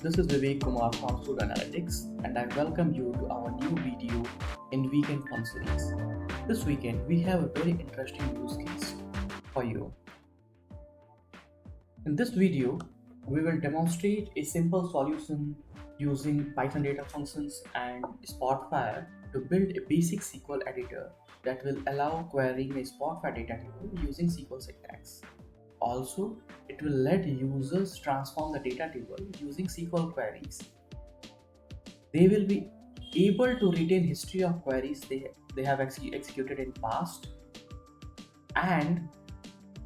This is Vivek Kumar from Food Analytics, and I welcome you to our new video in Weekend Fun series. This weekend, we have a very interesting use case for you. In this video, we will demonstrate a simple solution using Python data functions and Spotfire to build a basic SQL editor that will allow querying a Spotfire data table using SQL syntax. Also, it will let users transform the data table using SQL queries. They will be able to retain history of queries they have executed in past, and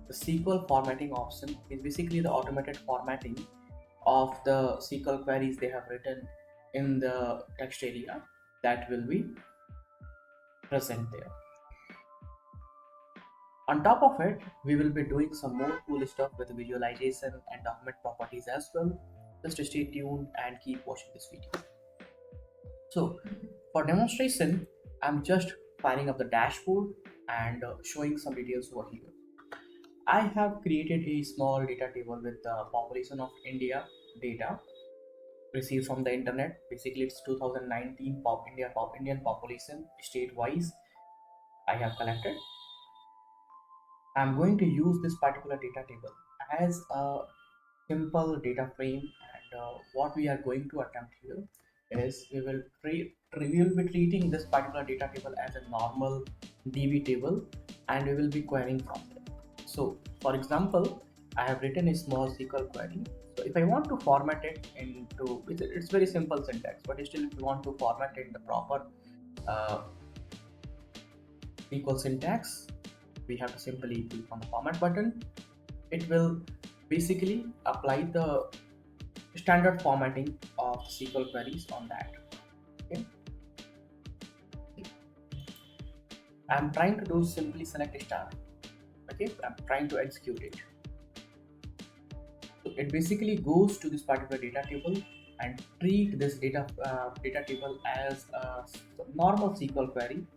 the SQL formatting option is basically the automated formatting of the SQL queries they have written in the text area that will be present there. On top of it, we will be doing some more cool stuff with visualization and document properties as well. Just stay tuned and keep watching this video. So for demonstration, I'm just firing up the dashboard and showing some details over here. I have created a small data table with the population of India data received from the internet. Basically, it's 2019 Indian population state-wise I have collected. I'm going to use this particular data table as a simple data frame, and what we are going to attempt here is we will be treating this particular data table as a normal DB table, and we will be querying from there. So for example, I have written a small SQL query. So if I want to format it into, it's very simple syntax, but still if you want to format it in the proper SQL syntax, we have to simply click on the format button. It will basically apply the standard formatting of SQL queries on that. Okay. I'm trying to do simply select star. Okay, I'm trying to execute it. So it basically goes to this particular data table and treat this data table as a normal SQL query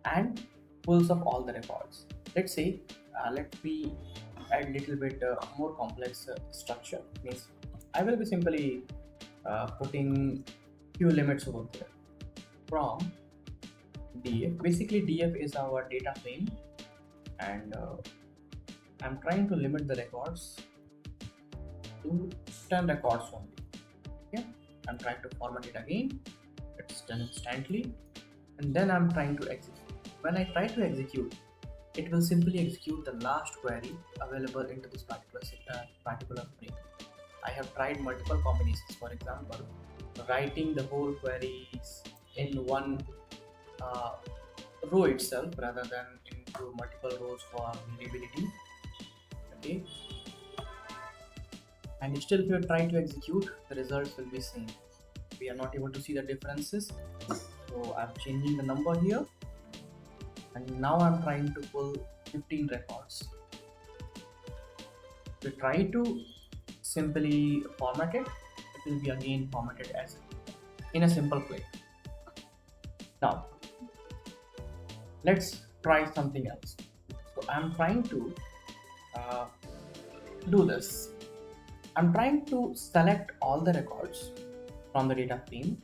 and pulls up all the records. Let's say let me add a little bit more complex structure. Means I will be simply putting few limits over there from df. Basically df is our data frame, and I'm trying to limit the records to 10 records only. Okay, I'm trying to format it again. It's done instantly, and then I'm trying to execute. When I try to execute, it will simply execute the last query available into this particular frame. I have tried multiple combinations. For example, writing the whole queries in one row itself rather than into multiple rows for readability. Okay, and still if you try to execute, the results will be same. We are not able to see the differences. So I'm changing the number here, and now I'm trying to pull 15 records. To try to simply format it, it will be again formatted as in a simple way. Now let's try something else. So I'm trying to do this. I'm trying to select all the records from the data frame,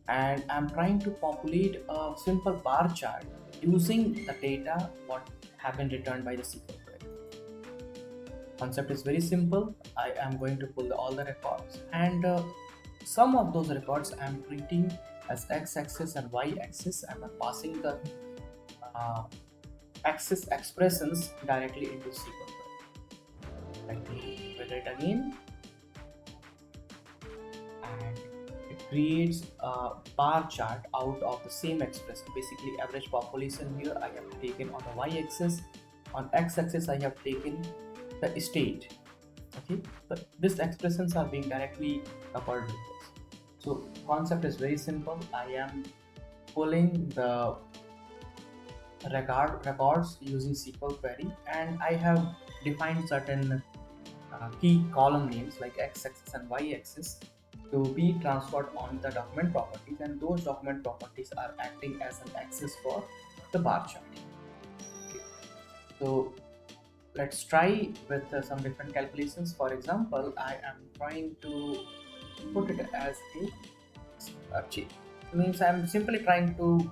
and I'm trying to populate a simple bar chart using the data what have been returned by the SQL query. Concept is very simple. I am going to pull all the records, and some of those records I'm treating as x-axis and y-axis, and I'm passing the axis expressions directly into SQL query. Let me run it again, and it creates a bar chart out of the same expression. Basically average population here I have taken on the y-axis, on x-axis I have taken the state. Okay, but these expressions are being directly coupled with this. So concept is very simple. I am pulling the records using SQL query, and I have defined certain key column names like x-axis and y-axis to be transferred on the document properties, and those document properties are acting as an axis for the bar chart. Okay. So let's try with some different calculations. For example, I am trying to put it as a change. Means I'm simply trying to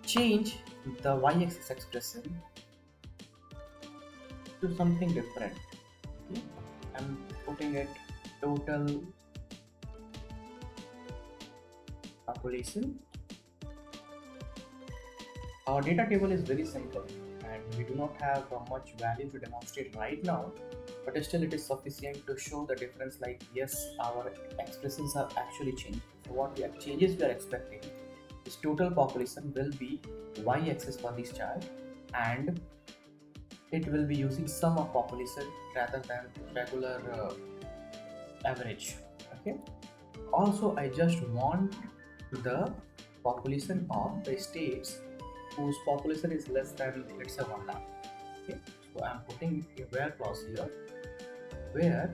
change the y-axis expression to something different. Okay? I'm putting it total population. Our data table is very simple and we do not have much value to demonstrate right now, but still it is sufficient to show the difference, like yes, our expressions are actually changing. So what we are changes we are expecting is total population will be y-axis for this chart, and it will be using sum of population rather than regular average. Okay. Also, I just want the population of the states whose population is less than, let's say, 1 lakh. Okay, so I'm putting a where clause here where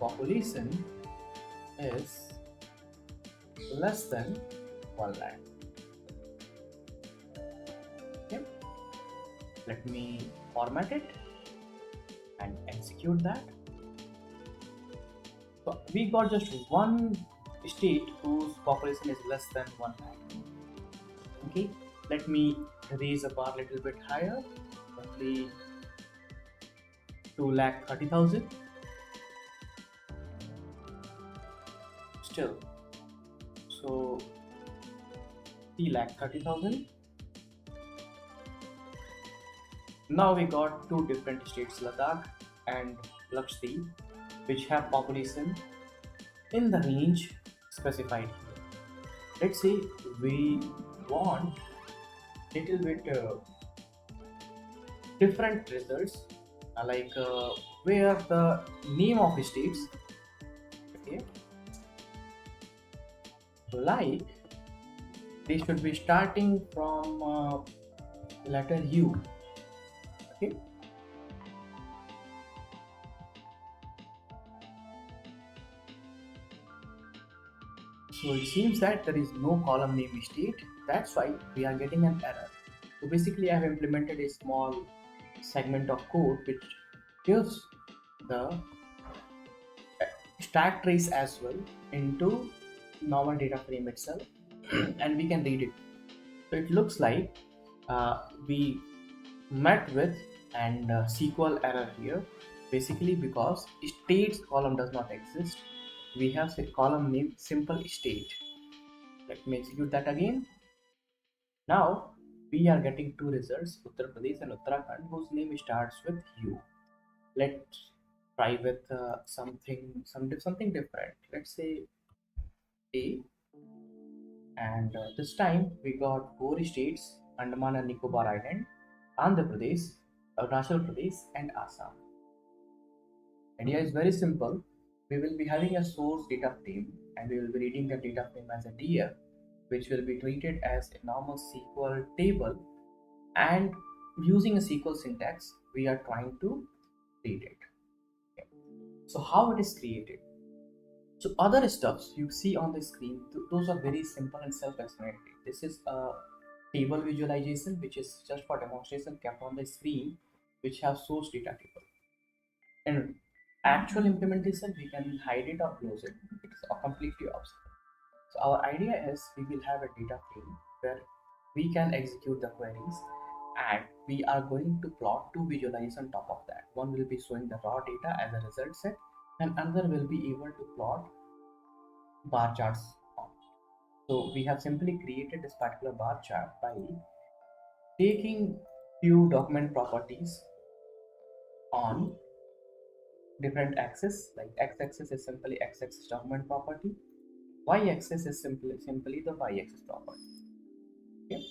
population is less than 1 lakh. Okay, let me format it and execute that. So we got just one state whose population is less than 1 lakh. Okay, let me raise the bar a little bit higher, roughly 2,30,000. Still, so 3,30,000. Now we got two different states, Ladakh and Lakshadweep, which have population in the range specified here. Let's say we want little bit different results, where the name of states, okay, like they should be starting from letter U. Okay, so it seems that there is no column name state. That's why we are getting an error. So basically, I have implemented a small segment of code which gives the stack trace as well into normal data frame itself, and we can read it. So it looks like we met with an SQL error here, basically because states column does not exist. We have a column name simple state. Let me execute that again. Now we are getting two results, Uttar Pradesh and Uttarakhand, whose name starts with U. Let's try with something different. Let's say A, and this time we got four states: Andaman and Nicobar Island, Andhra Pradesh, Arunachal Pradesh, and Assam. Idea is very simple. We will be having a source data frame and we will be reading the data frame as a DF, which will be treated as a normal SQL table, and using a SQL syntax, we are trying to read it. Okay. So how it is created? So other stuffs you see on the screen, those are very simple and self-explanatory. This is a table visualization which is just for demonstration kept on the screen, which have source data table. In actual implementation, we can hide it or close it. It's a completely optional. So our idea is we will have a data frame where we can execute the queries, and we are going to plot two visualizations on top of that. One will be showing the raw data as a result set, and another will be able to plot bar charts on. So we have simply created this particular bar chart by taking few document properties on different axes. Like x-axis is simply x-axis document property, y-axis is simply the y-axis property. Okay.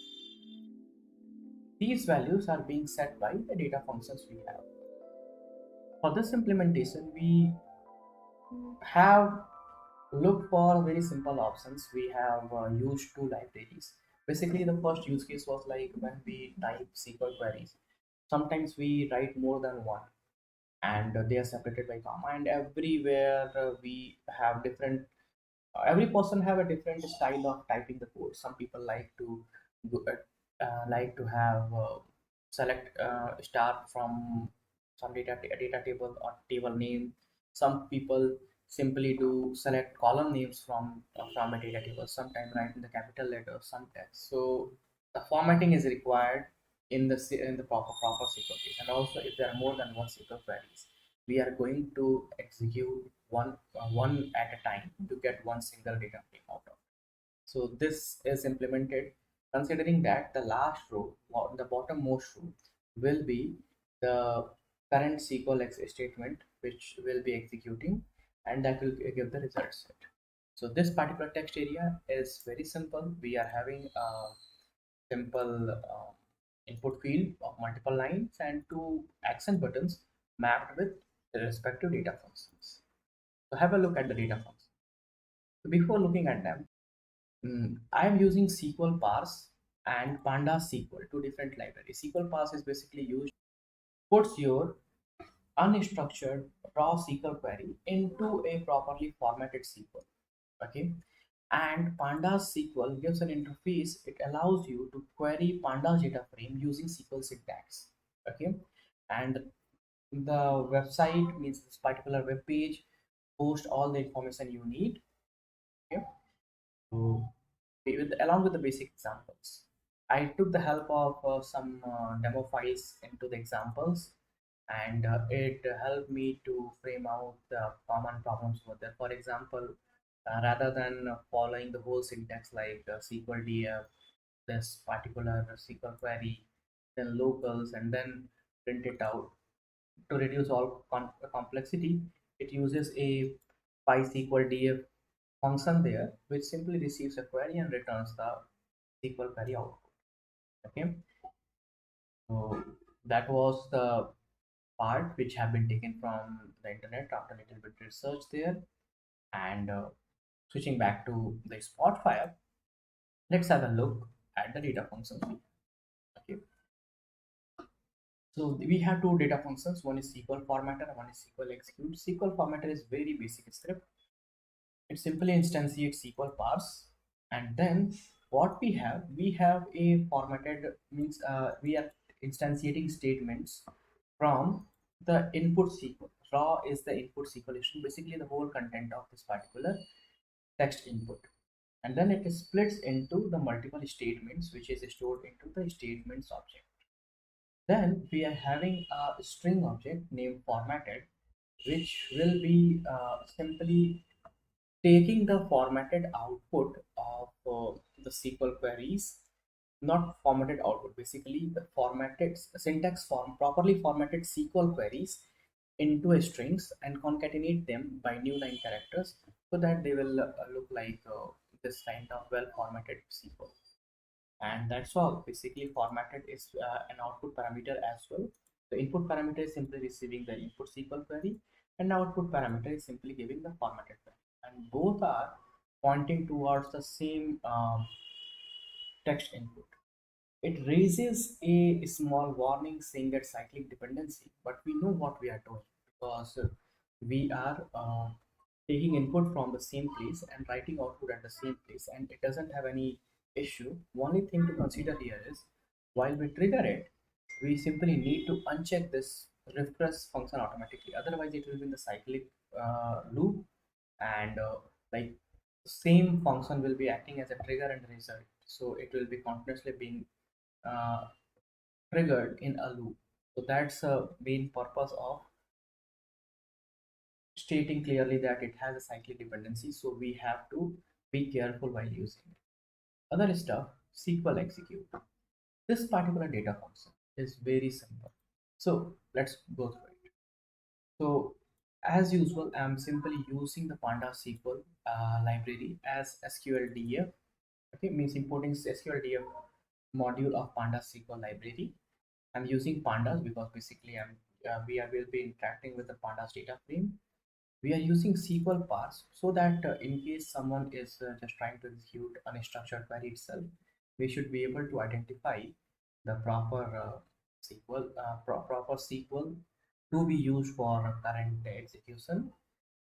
These values are being set by the data functions we have. For this implementation, we have looked for very simple options. We have used two libraries. Basically, the first use case was like when we type SQL queries. Sometimes we write more than one, and they are separated by comma. And everywhere we have different. Every person have a different style of typing the code. Some people like to like to have select start from some data table or table name. Some people simply do select column names from a data table. Sometimes write in the capital letters, some text. So the formatting is required in the proper SQL case. And also, if there are more than one SQL queries, we are going to execute one at a time to get one single data frame out of. So this is implemented considering that the last row, or the bottommost row, will be the current SQL statement which will be executing, and that will give the result set. So this particular text area is very simple. We are having a simple input field of multiple lines and two action buttons mapped with the respective data functions. So have a look at the data functions. So before looking at them, I am using SQL parse and Pandas SQL, two different libraries. SQL parse is basically used puts your unstructured raw SQL query into a properly formatted SQL. Okay, and Pandas SQL gives an interface. It allows you to query Pandas data frame using SQL syntax. Okay, and the website means this particular web page hosts all the information you need. Okay, so along with the basic examples. I took the help of some demo files into the examples, and it helped me to frame out the common problems over there. For example, rather than following the whole syntax like SQL df, this particular SQL query, then locals, and then print it out to reduce all complexity, it uses a PySQL df function there, which simply receives a query and returns the SQL query output. Okay, so that was the part which have been taken from the internet after a little bit research there. And switching back to the Spotfire, let's have a look at the data functions. Okay, so we have two data functions. One is SQL formatter and one is SQL execute. SQL formatter is very basic script. It simply instantiates SQL parse, and then what we have a formatted means we are instantiating statements from the input SQL. Raw is the input SQL string, basically the whole content of this particular text input, and then it splits into the multiple statements which is stored into the statements object. Then we are having a string object named formatted, which will be simply taking the formatted output of the SQL queries, not formatted output, basically the formatted syntax form, properly formatted SQL queries into a strings and concatenate them by new line characters so that they will look like this kind of well formatted SQL. And that's all. Basically, formatted is an output parameter as well. The input parameter is simply receiving the input SQL query, and output parameter is simply giving the formatted query. And both are pointing towards the same text input. It raises a small warning saying that cyclic dependency, but we know what we are doing because we are taking input from the same place and writing output at the same place, and it doesn't have any issue. Only thing to consider here is while we trigger it, we simply need to uncheck this refresh function automatically. Otherwise, it will be in the cyclic loop, and like same function will be acting as a trigger and result. So it will be continuously being uh, triggered in a loop. So that's the main purpose of stating clearly that it has a cyclic dependency. So we have to be careful while using it. Other stuff, SQL execute. This particular data function is very simple. So let's go through it. So as usual, I'm simply using the Pandas SQL library as SQLDF. Okay, means importing SQLDF module of Pandas SQL library. I'm using pandas because basically will be interacting with the pandas data frame. We are using SQL parse so that in case someone is just trying to execute unstructured query itself, we should be able to identify the proper proper SQL to be used for current execution.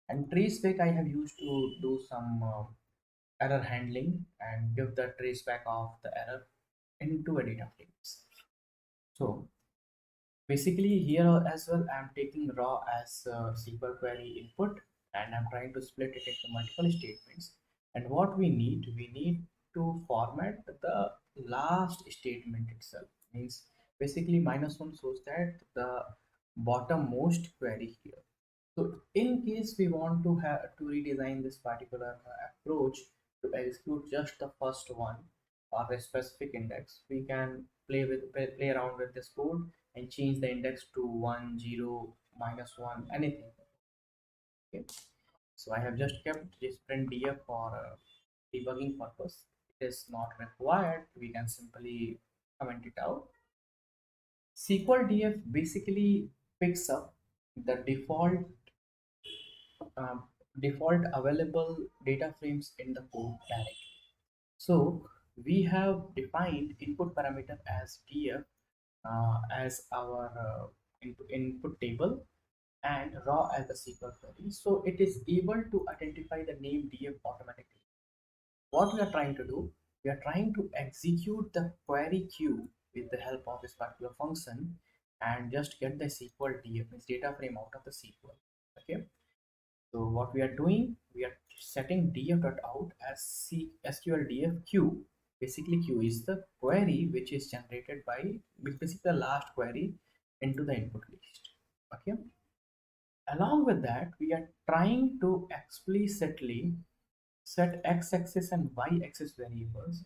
And traceback I have used to do some error handling and give the traceback of the error into a data frame. So Basically, here as well, I'm taking raw as SQL query input, and I'm trying to split it into multiple statements. And what we need to format the last statement itself. Means basically -1 shows that the bottommost query here. So in case we want to have to redesign this particular approach to execute just the first one or a specific index, we can play around with this code and change the index to 1, 0, -1, anything. Okay. So I have just kept this print df for debugging purpose. It is not required. We can simply comment it out. SQL df basically picks up the um, default available data frames in the code directly. So we have defined input parameter as df as our input table and raw as the SQL query. So it is able to identify the name df automatically. What we are trying to do, we are trying to execute the query queue with the help of this particular function and just get the SQL df, means data frame out of the SQL. Okay. So what we are doing, we are setting df.out as SQL df queue. Basically, queue is the query which is generated by basically the last query into the input list. Okay. Along with that, we are trying to explicitly set x-axis and y-axis variables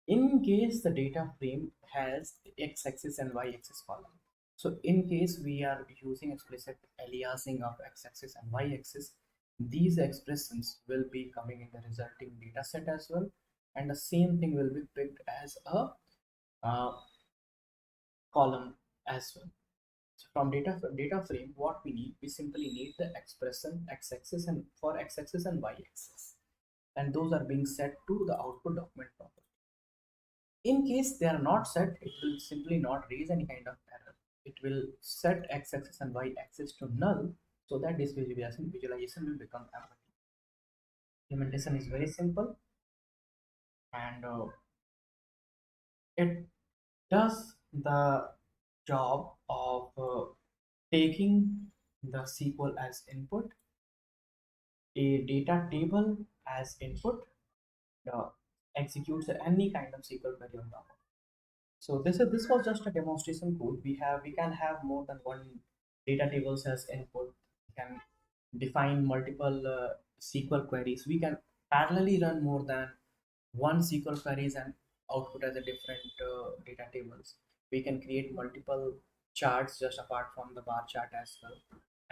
in case the data frame has x-axis and y-axis column. So in case we are using explicit aliasing of x-axis and y-axis, these expressions will be coming in the resulting data set as well, and the same thing will be picked as a uh, column as well. So from data frame, what we need, we simply need the expression x-axis and for x-axis and y-axis, and those are being set to the output document property. In case they are not set, it will simply not raise any kind of error. It will set x-axis and y-axis to null so that this visualization will become empty. Implementation is very simple, and it does the job of taking the SQL as input, a data table as input, executes any kind of SQL query on top. So this was just a demonstration code. We can have more than one data tables as input. We can define multiple SQL queries. We can parallelly run more than one SQL queries and output as a different data tables. We can create multiple charts just apart from the bar chart as well,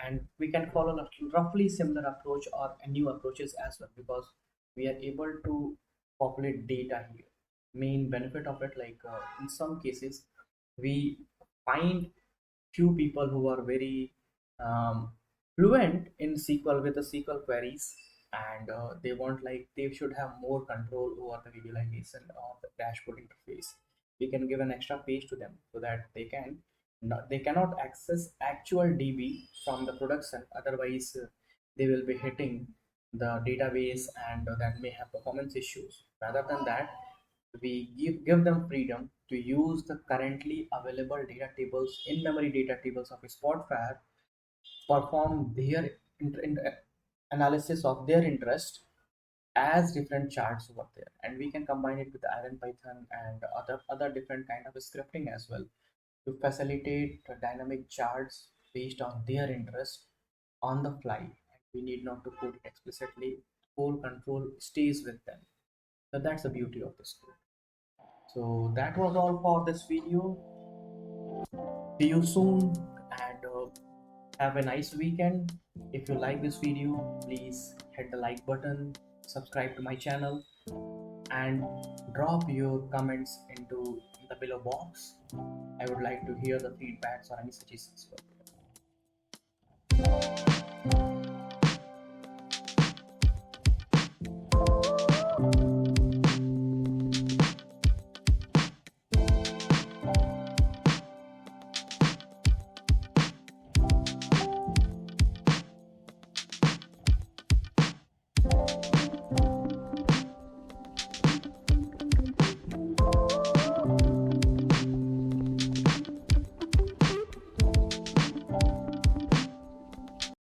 and we can follow a roughly similar approach or a new approaches as well, because we are able to populate data here. Main benefit of it, like in some cases we find few people who are very fluent in SQL with the SQL queries, and they want, like, they should have more control over the visualization of the dashboard interface. We can give an extra page to them so that they cannot access actual DB from the production. Otherwise, they will be hitting the database, and that may have performance issues. Rather than that, we give them freedom to use the currently available data tables, in-memory data tables of Spotfire, perform their analysis of their interest as different charts over there, and we can combine it with Iron Python and other different kind of scripting as well to facilitate dynamic charts based on their interest on the fly. We need not to code it explicitly. Full control stays with them. So that's the beauty of this code. So that was all for this video. See you soon, and have a nice weekend. If you like this video, please hit the like button, subscribe to my channel, and drop your comments into the below box. I would like to hear the feedbacks or any suggestions.